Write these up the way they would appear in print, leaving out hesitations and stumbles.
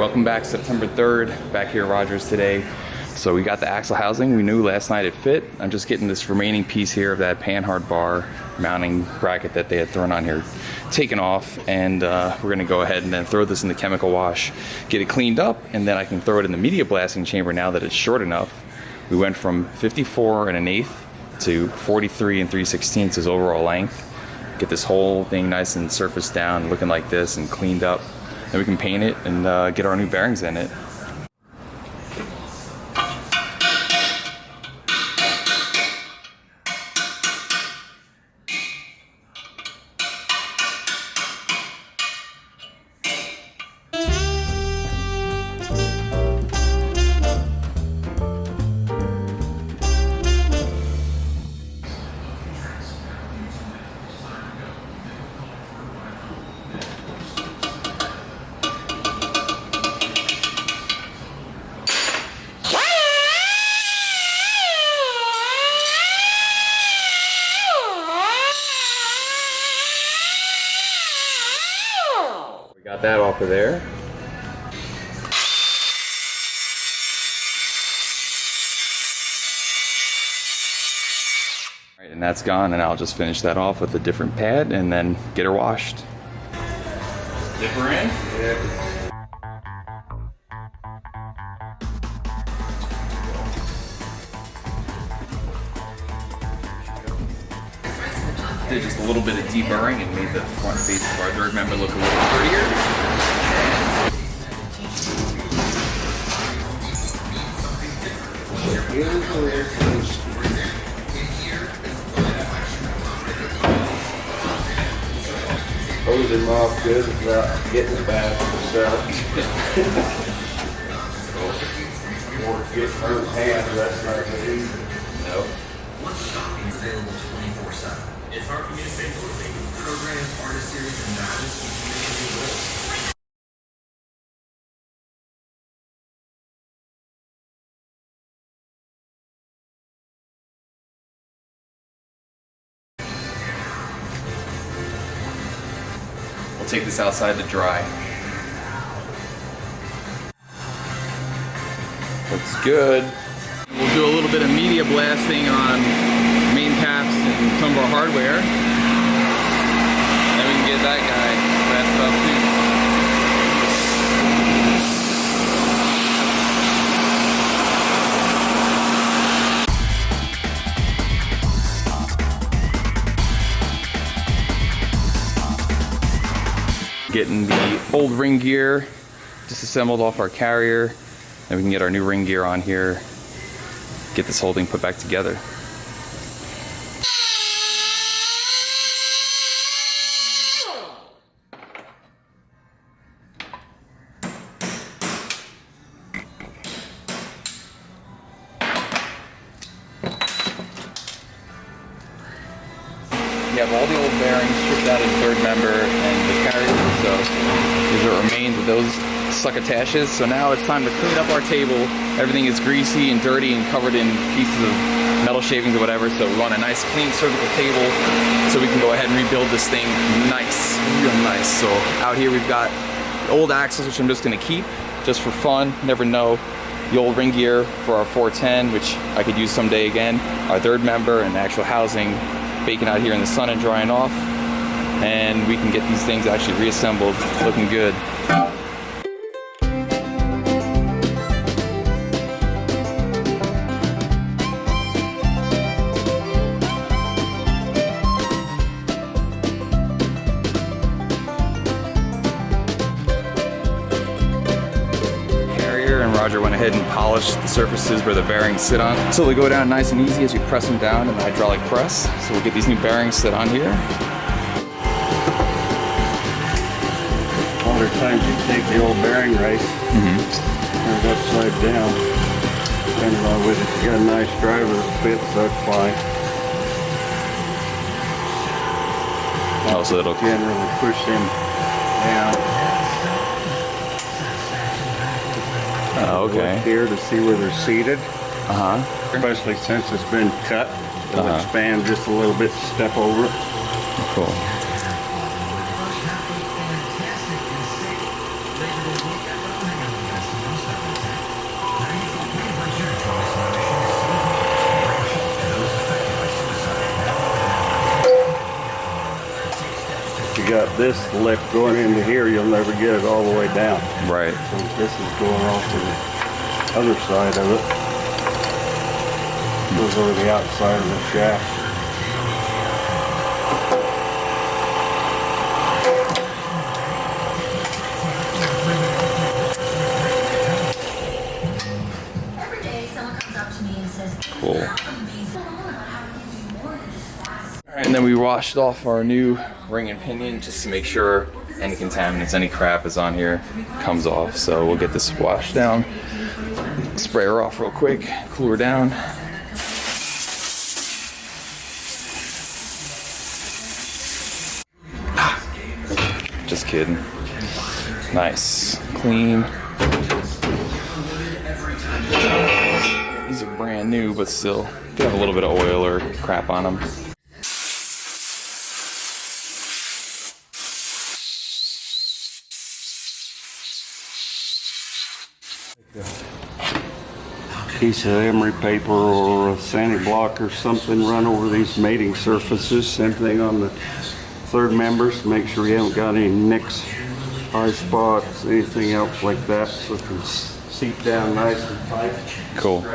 welcome back. September 3rd, back here at Rogers today. So we got the axle housing. We knew last night it fit. I'm just getting this remaining piece here of that panhard bar mounting bracket that they had thrown on here taken off, and we're gonna go ahead and then throw this in the chemical wash, get it cleaned up, and then I can throw it in the media blasting chamber now that it's short enough. We went from 54 1/8 to 43 3/16 as overall length. Get this whole thing nice and surfaced down, looking like this and cleaned up. Then we can paint it and get our new bearings in it. Got that off of there. All right, and that's gone, and I'll just finish that off with a different pad and then get her washed. Dip her in? Yeah. Did just a little bit of deburring and made the front face of our third member look a little prettier. Hose him off good without getting it bad for himself. Or get hurt hands, that's not good either. Nope. Once shopping is available 24/7. It's hard for me to stay motivated. Programs, artist series, and badges keep me in the world. We'll take this outside to dry. Looks good. We'll do a little bit of media blasting on main caps and some of our hardware. Then we can get that guy blasted up too. Getting the old ring gear disassembled off our carrier. Then we can get our new ring gear on here, get this whole thing put back together. We have all the old bearings stripped out of the third member and the carrier, so these are remains of those succotashes. So now it's time to clean up our table. Everything is greasy and dirty and covered in pieces of metal shavings or whatever, so we want a nice clean surgical table so we can go ahead and rebuild this thing nice, real nice. So out here we've got the old axles, which I'm just going to keep just for fun, never know. The old ring gear for our 410, which I could use someday again. Our third member and the actual housing baking out here in the sun and drying off, and we can get these things actually reassembled looking good. Roger went ahead and polished the surfaces where the bearings sit on. So they go down nice and easy as you press them down in the hydraulic press. So we'll get these new bearings set on here. A lot of times you take the old bearing race, turn it upside down, depending on whether you got a nice driver that fits, that's fine. Oh, so it'll generally push them down. Oh, okay. Look here to see where they're seated. Especially since it's been cut, it'll expand just a little bit to step over it. Cool. you got this lip going into here, you'll never get it all the way down. Right. So this is going off to the other side of it. Goes over the outside of the shaft. Every day someone comes up to me and says, Cool. "How amazing. How can you do more than just fast?" And then we washed off our new ring and pinion just to make sure any contaminants, any crap is on here comes off. So we'll get this washed down, spray her off real quick, cool her down. Just kidding. Nice, clean. These are brand new, but still they have a little bit of oil or crap on them. Piece of emery paper or a sanding block or something run over these mating surfaces. Same thing on the third members. Make sure you haven't got any nicks, high spots, anything else like that, so it can seep down nice and tight. Cool.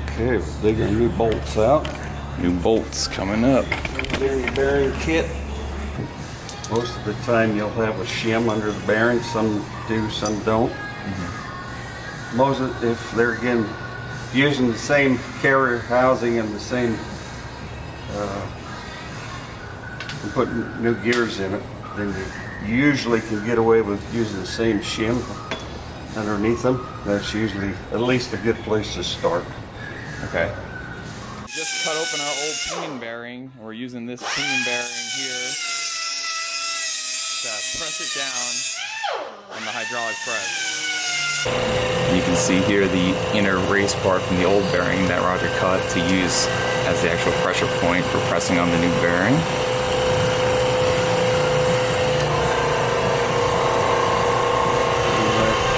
Okay, we'll dig our new bolts out. New bolts coming up. Bearing kit. Most of the time you'll have a shim under the bearing. Some do, some don't. Moser, if they're again using the same carrier housing and the same and putting new gears in it, then you usually can get away with using the same shim underneath them. That's usually at least a good place to start. Okay. We just cut open our old pinion bearing. We're using this pinion bearing here to press it down on the hydraulic press. You can see here the inner race part from the old bearing that Roger cut to use as the actual pressure point for pressing on the new bearing.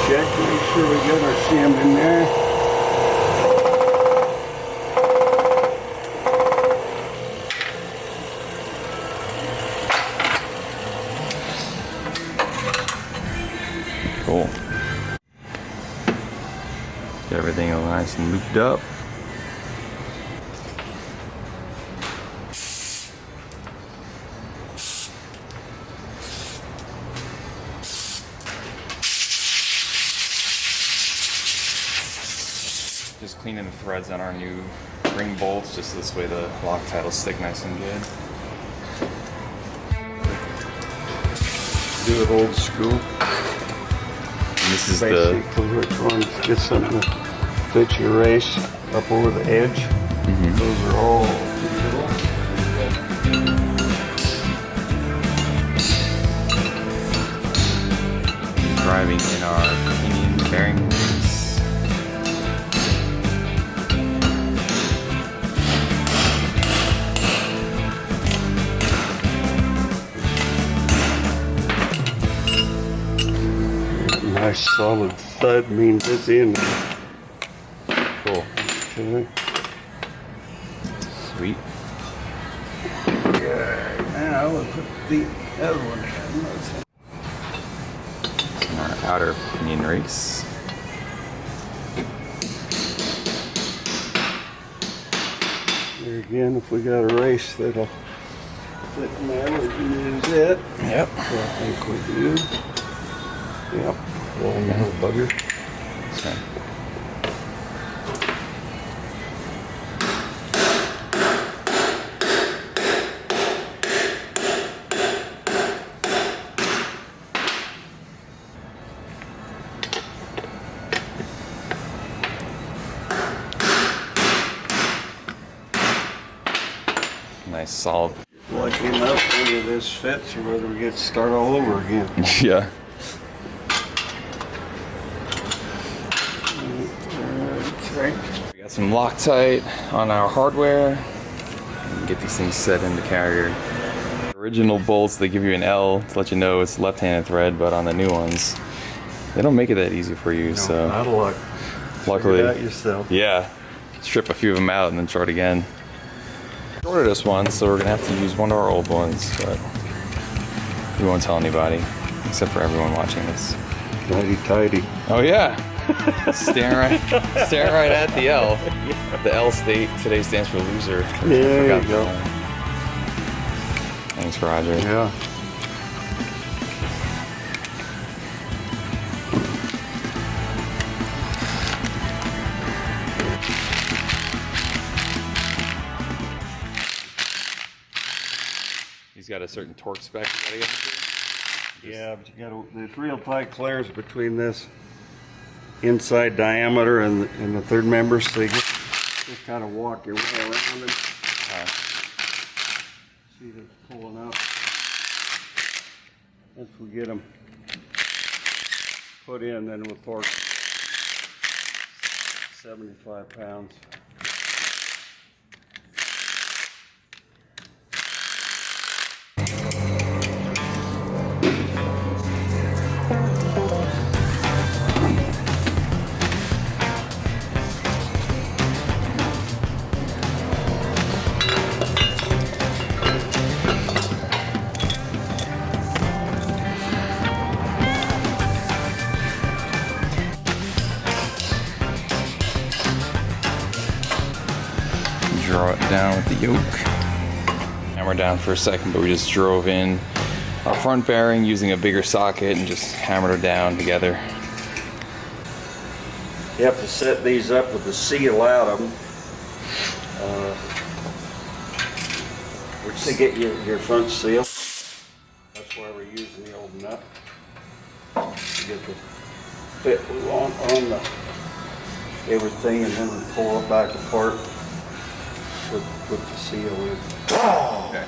Check, make sure we got our shim in there. Cool. Get everything all nice and looped up. Just cleaning the threads on our new ring bolts, just this way the Loctite will stick nice and good. Do it old school. And this is the Basically, which ones get something to fit your race up over the edge. Those are all digital. driving in our pinion bearing release. Nice solid thud means it's in there. Cool. Okay. Sweet. Okay, now we'll put the other one in. And our outer pinion race. There again, if we got a race that'll fit in there, we can use it. Yep. I think we do. Yep. Well, no bugger. Okay. Nice solid. Lucky enough, whether this fits or whether we get to start all over again. Yeah. Okay. We got some Loctite on our hardware. And get these things set in the carrier. Original bolts, they give you an L to let you know it's left-handed thread, but on the new ones, they don't make it that easy for you. So Out of luck. luckily, Figure it out yourself. yeah, strip a few of them out and then start again. ordered us one, so we're gonna have to use one of our old ones, but we won't tell anybody, except for everyone watching this. Tidy. Oh yeah, staring right at the L. The L today stands for loser. There I you forgot go. that. Thanks, Roger. Yeah. He's got a certain torque spec you gotta get into. Yeah, but you gotta, there's real tight clearance between this inside diameter and the third member, so you just kind of walk your way around it. See them pulling up. Once we get them put in, then we'll torque 75 pounds. Draw it down with the yoke. And we're down for a second, but we just drove in our front bearing using a bigger socket and just hammered her down together. You have to set these up with the seal out of them, which to get your front seal. That's why we're using the old nut to get the fit we want on the everything, and then we pull it back apart. Put the seal in. Okay.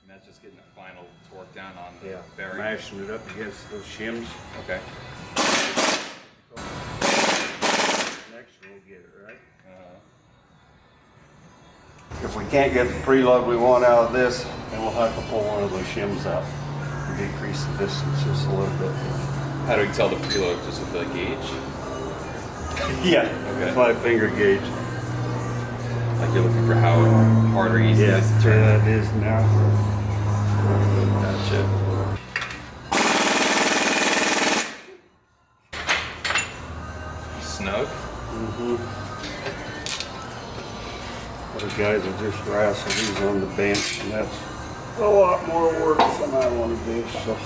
And that's just getting the final torque down on the bearing. Mashing it up against those shims. Okay. Next one we'll get it right. If we can't get the preload we want out of this, then we'll have to pull one of those shims out. Decrease the distance just a little bit. How do we tell the preload? Just with the gauge? Yeah, Okay. 5-finger gauge. Like you're looking for how hard or easy it is to turn? Yeah, it is now. Gotcha. Snug? The guys are just wrestling these on the bench, and that's a lot more work than I want to do, so.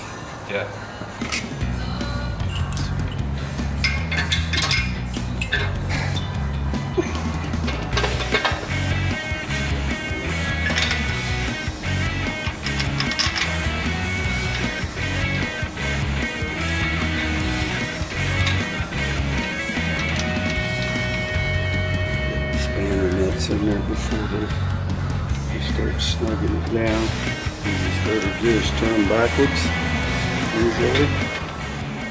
Yeah. Spanner nets in there before they start snugging it down. You just gotta just turn backwards, usually.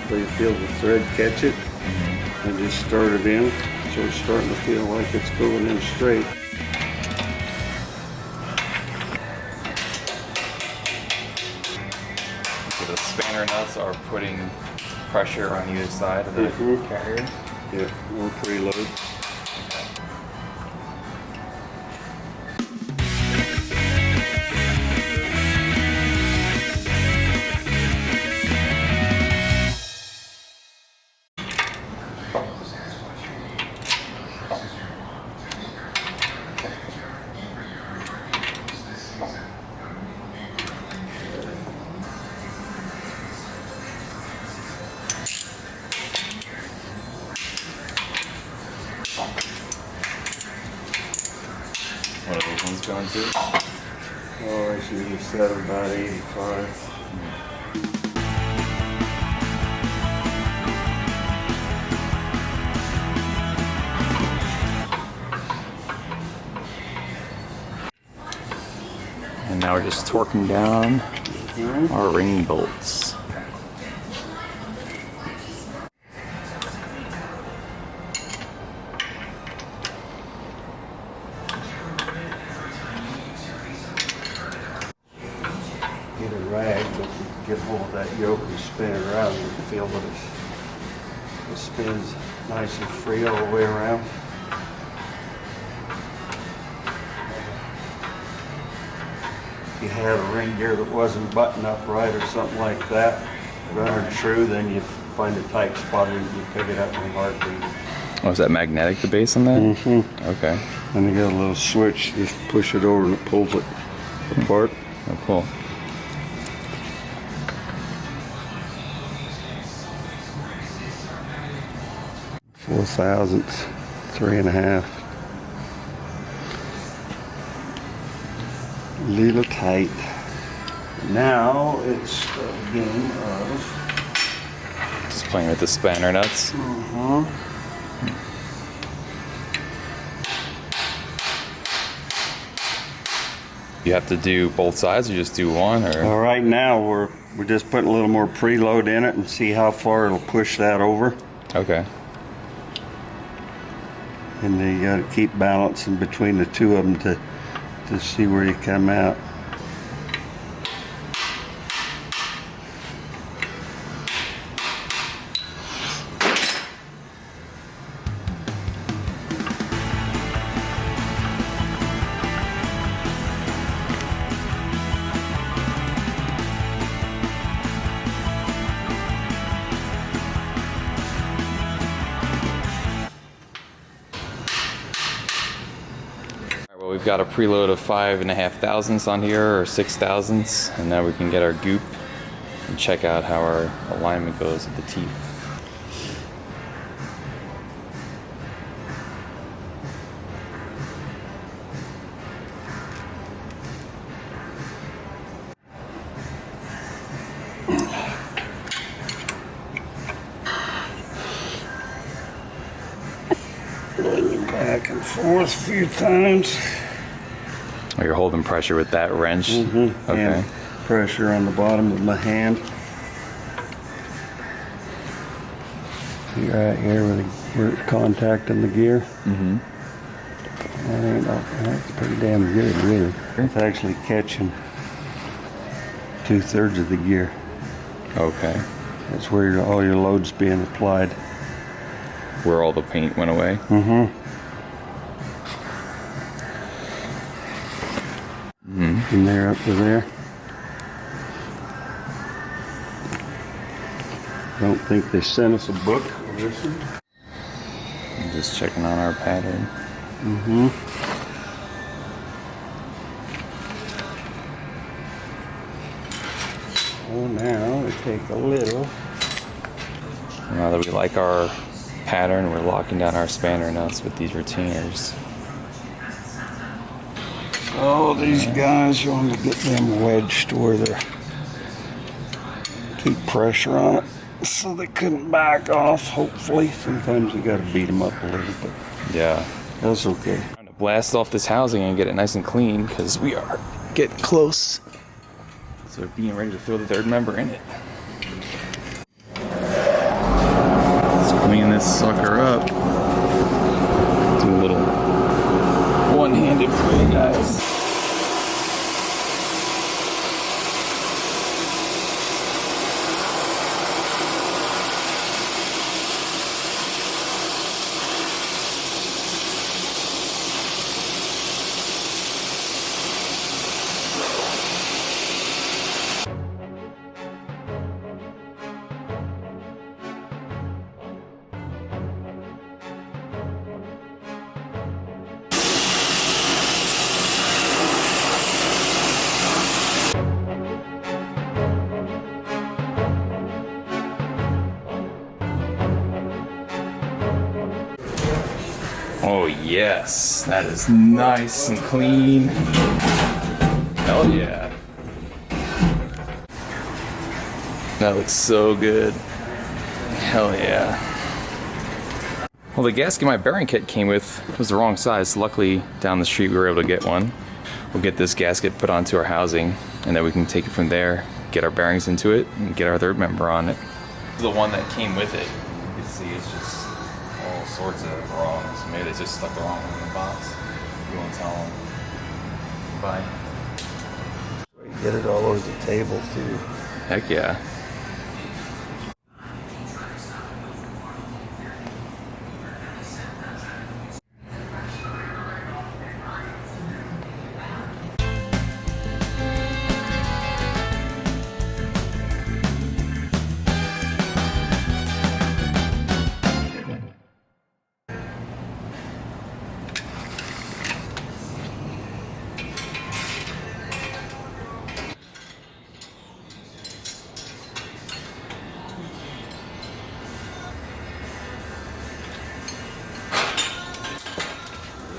So you feel the thread catch it, and just start it in. So it's starting to feel like it's going in straight. So the spanner nuts are putting pressure on either side of the carrier. Yeah, more preload. What are those ones going to? Oh, I should have said about 85. And now we're just torquing down our ring bolts. Get a rag, but get hold of that yoke and spin it around, you can feel that it spins nice and free all the way around. If you had a ring gear that wasn't buttoned up right or something like that, running true, then you'd find a tight spot and you pick it up in a heartbeat. Oh, is that magnetic, the base on that? Mm-hmm. Okay. And you got a little switch, just push it over and it pulls it apart. Oh, cool. Four thousandths, 3.5. Little tight. Now it's a game of. Just playing with the spanner nuts. You have to do both sides or just do one, or? All right, now we're just putting a little more preload in it and see how far it'll push that over. Okay. And then you got to keep balancing between the two of them to see where you come out. Well, we've got a preload of 5.5 thousandths on here, or 6 thousandths, and now we can get our goop and check out how our alignment goes with the teeth. Back and forth a few times. Oh, you're holding pressure with that wrench? Okay. And pressure on the bottom of my hand. See right here where it's contacting the gear? That's pretty damn good, really. It's actually catching 2/3 of the gear. Okay. That's where all your load's being applied. Where all the paint went away? From there up to there. Don't think they sent us a book. I'm just checking on our pattern. Oh, now we take a little. Now that we like our pattern, we're locking down our spanner nuts with these retainers. Oh, these guys, you want to get them wedged where they keep pressure on it so they couldn't back off, hopefully. Sometimes you got to beat them up a little bit. Yeah. That's okay. Trying to blast off this housing and get it nice and clean because we are getting close. So being ready to throw the third member in it. Let's clean this sucker up. Do a little one-handed for you guys. Oh yes, that is nice and clean. Hell yeah. That looks so good. Hell yeah. Well, the gasket my bearing kit came with was the wrong size. Luckily, down the street we were able to get one. We'll get this gasket put onto our housing, and then we can take it from there, get our bearings into it, and get our third member on it. The one that came with it, you can see it's just all sorts of wrongs. Maybe they just stuck the wrong one in the box. You won't tell them. Bye. Get it all over the table too. Heck yeah.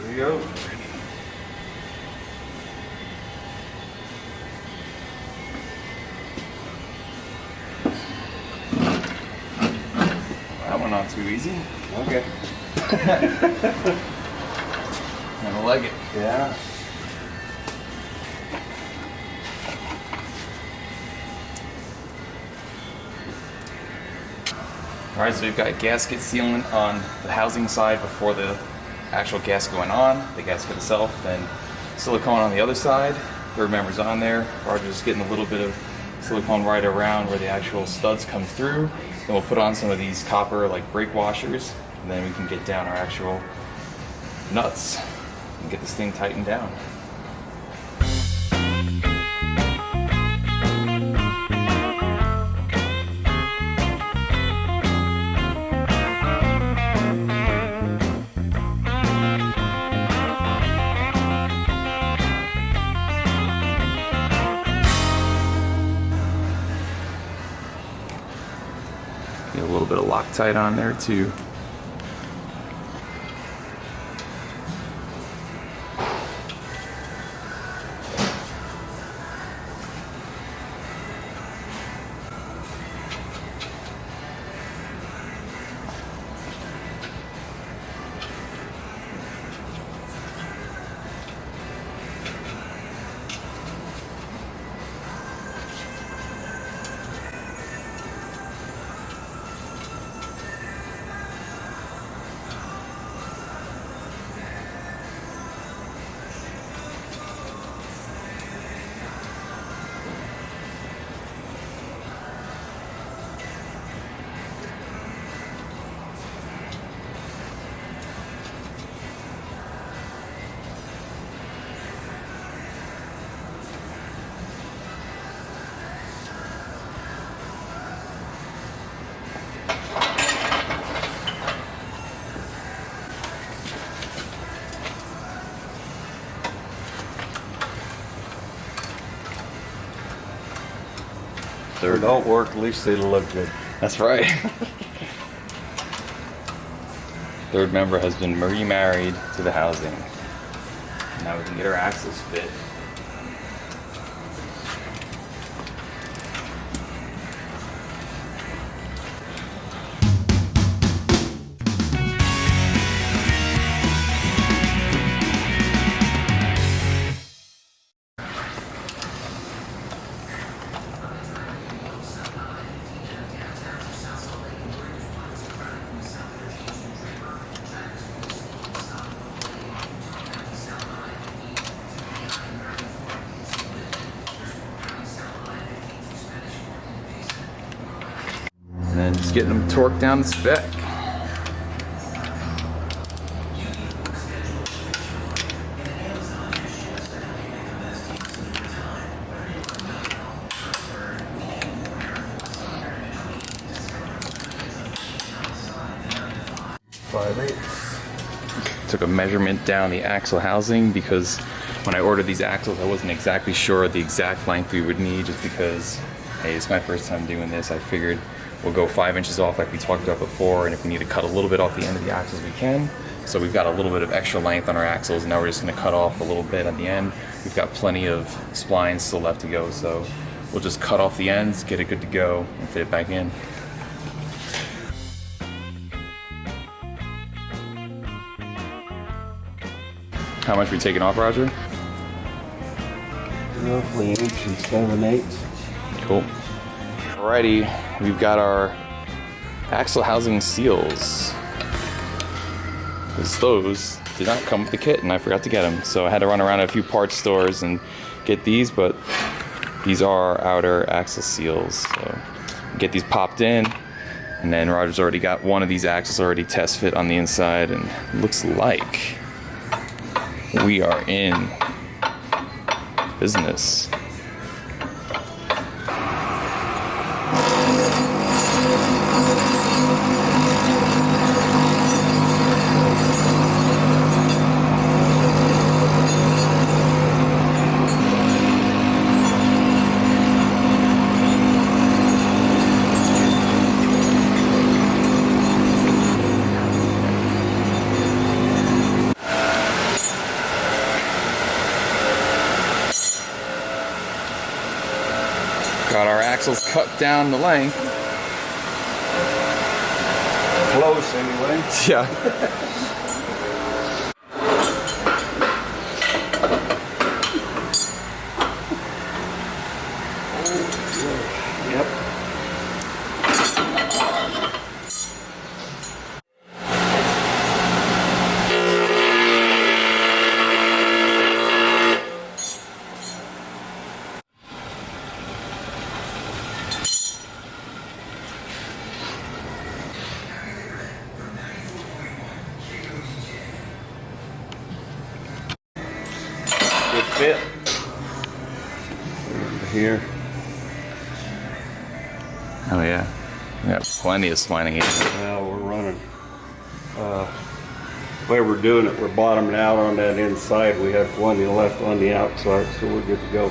There you go. That one not too easy. Okay. I like it. Yeah. Alright, so we've got gasket sealant on the housing side before the actual gasket going on, the gasket itself, then silicone on the other side. Third member's on there. Roger's just getting a little bit of silicone right around where the actual studs come through. Then we'll put on some of these copper like brake washers, and then we can get down our actual nuts and get this thing tightened down. Get a little bit of Loctite on there too. If it don't work, at least it'll look good. That's right. Third member has been remarried to the housing. Now we can get our axles fit. And then just getting them torqued down to spec. Took a measurement down the axle housing because when I ordered these axles, I wasn't exactly sure the exact length we would need, just because, hey, it's my first time doing this. I figured we'll go 5 inches off like we talked about before, and if we need to cut a little bit off the end of the axles, we can. So we've got a little bit of extra length on our axles, and now we're just gonna cut off a little bit at the end. We've got plenty of splines still left to go, so we'll just cut off the ends, get it good to go, and fit it back in. How much are we taking off, Roger? Roughly 1 7/8. Cool. Alrighty, we've got our axle housing seals. Because those did not come with the kit, and I forgot to get them. So I had to run around a few parts stores and get these, but These are our outer axle seals. So get these popped in, and then Roger's already got one of these axles already test fit on the inside, and looks like we are in business. Got our axles cut down the length. Close anyway. Yeah. Yep. Good fit. Over here. Oh yeah. We got plenty of slining agent. Well, we're running. The way we're doing it, we're bottoming out on that inside. We have plenty left on the outside, so we're good to go.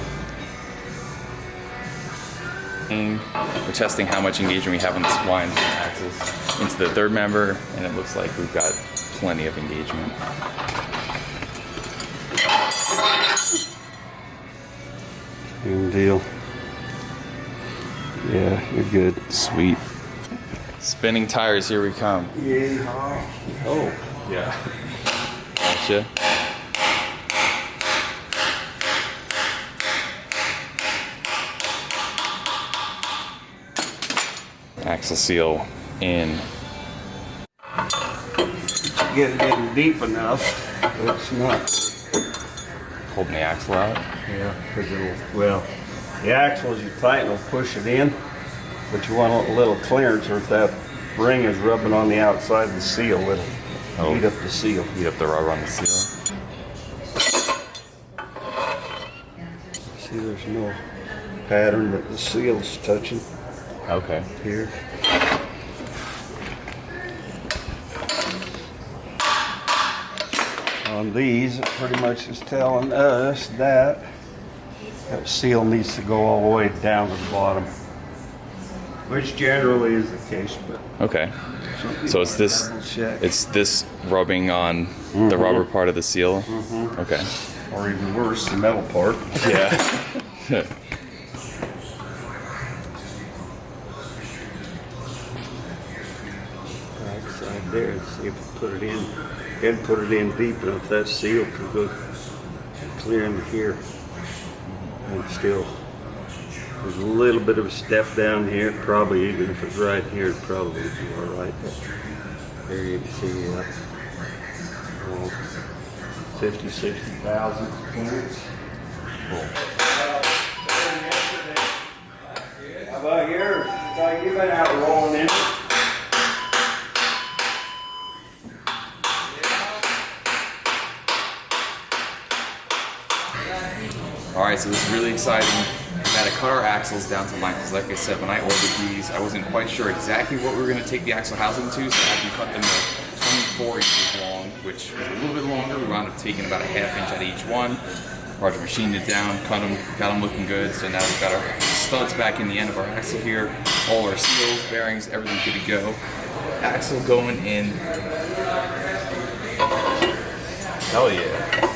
We're testing how much engagement we have on the splines axles into the third member, and it looks like we've got plenty of engagement. Good deal. Yeah, you're good. Sweet. Spinning tires, here we come. Yeah. Oh. Yeah. Gotcha. Axle seal in. Get it in deep enough, but it's not. Holding the axle out. Yeah, because it'll, well, the axle as you tighten will push it in, but you want a little clearance, or if that ring is rubbing on the outside of the seal, it'll heat up the seal. Heat up the rubber on the seal. See, there's no pattern that the seal's touching Okay. here. On these, it pretty much is telling us that that seal needs to go all the way down to the bottom, which generally is the case, but Okay. So it's this. double check. It's this rubbing on the rubber part of the seal. Okay. Or even worse, the metal part. Yeah. Right there, and see if we put it in, and put it in deep enough, that seal could go clear in here. And still, there's a little bit of a step down here, probably even if it's right here, it'd probably be all right. There you can see that. 50, 60,000 clearance. How about yours? You've been out rolling in it. Alright, so this is really exciting. We had to cut our axles down to length, because like I said, when I ordered these, I wasn't quite sure exactly what we were going to take the axle housing to, so I had to cut them to 24 inches long, which was a little bit longer. We wound up taking about a ½ inch out of each one. Roger machined it down, cut them, got them looking good, so now we've got our studs back in the end of our axle here, all our seals, bearings, everything good to go. Axle going in. Hell yeah.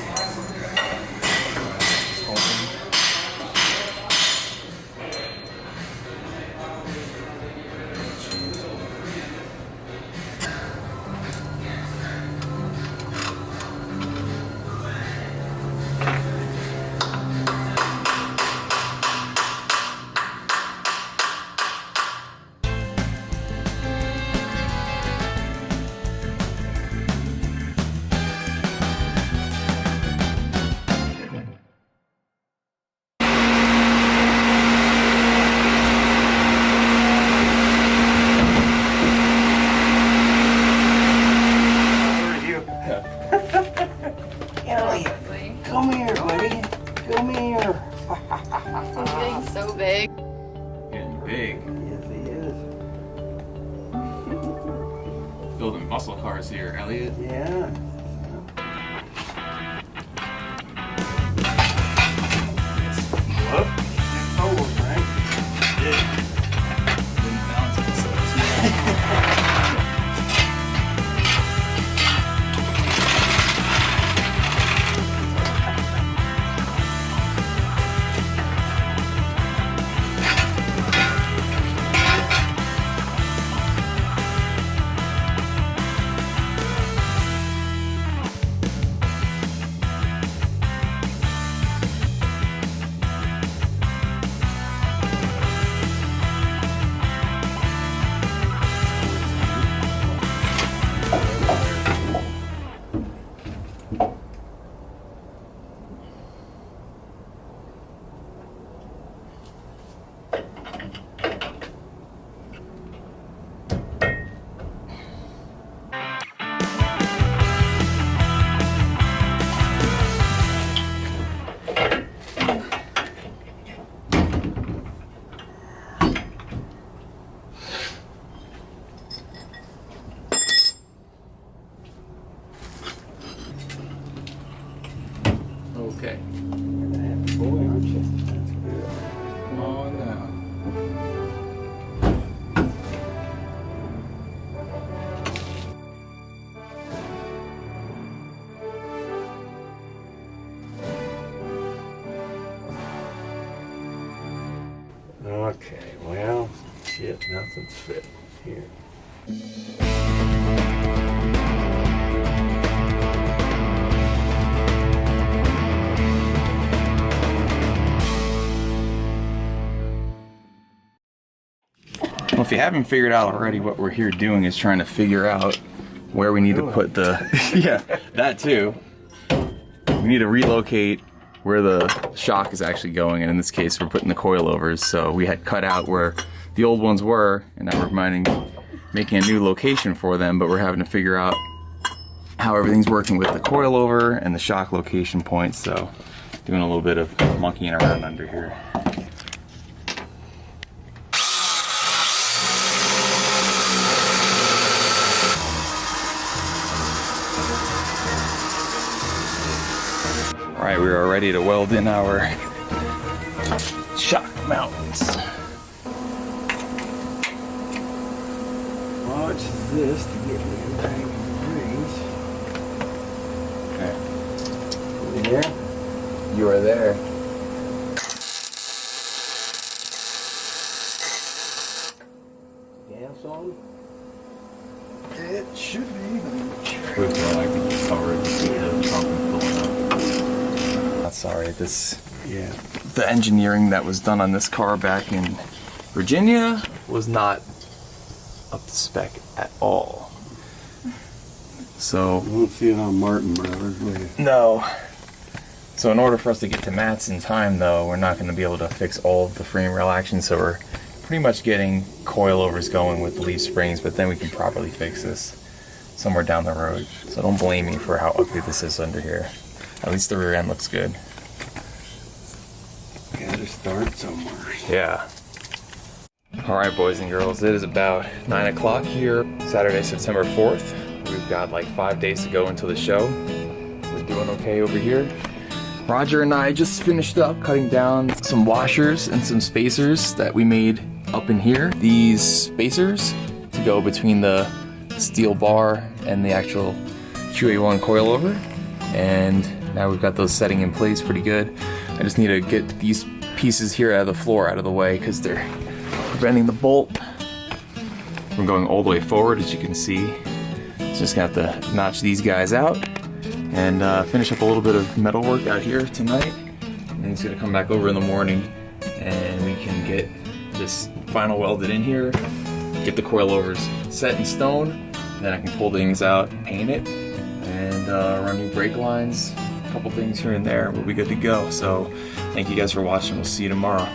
big. Yes, he is. Building muscle cars here, Elliot. Yeah. Whoop. Almost right. Didn't balance it, so it's okay. Boy, aren't you? That's good. Oh no. Okay, well, shit, nothing's fit here. Well, if you haven't figured out already, what we're here doing is trying to figure out where we need to put the, yeah, that too. We need to relocate where the shock is actually going, and in this case, we're putting the coilovers. So we had cut out where the old ones were, and now we're making a new location for them, but we're having to figure out how everything's working with the coilover and the shock location points. So doing a little bit of monkeying around under here. All right, we are ready to weld in our shock mounts. Watch this to get me in 90 degrees. Okay. Yeah. You are there. Gas on? It should be. With the like cover it to see the something pulling up. Sorry, the engineering that was done on this car back in Virginia was not up to spec at all. So You won't see it on Martin Brothers, will you? no. So in order for us to get to Matt's in time, though, we're not going to be able to fix all of the frame rail action. So we're pretty much getting coilovers going with the leaf springs, but then we can properly fix this somewhere down the road. So don't blame me for how ugly this is under here. At least the rear end looks good. Gotta start somewhere. Yeah. All right, boys and girls, it is about 9 o'clock here, Saturday, September 4th. We've got like 5 days to go until the show. We're doing okay over here. Roger and I just finished up cutting down some washers and some spacers that we made up in here. These spacers to go between the steel bar and the actual QA1 coilover. And now we've got those setting in place pretty good. I just need to get these pieces here out of the floor out of the way because they're preventing the bolt from going all the way forward, as you can see. So just gonna have to notch these guys out and finish up a little bit of metal work out here tonight. And he's gonna come back over in the morning and we can get this final welded in here, get the coilovers set in stone, and then I can pull things out, paint it, and run new brake lines, a couple things here and there, we'll be good to go. So thank you guys for watching, we'll see you tomorrow.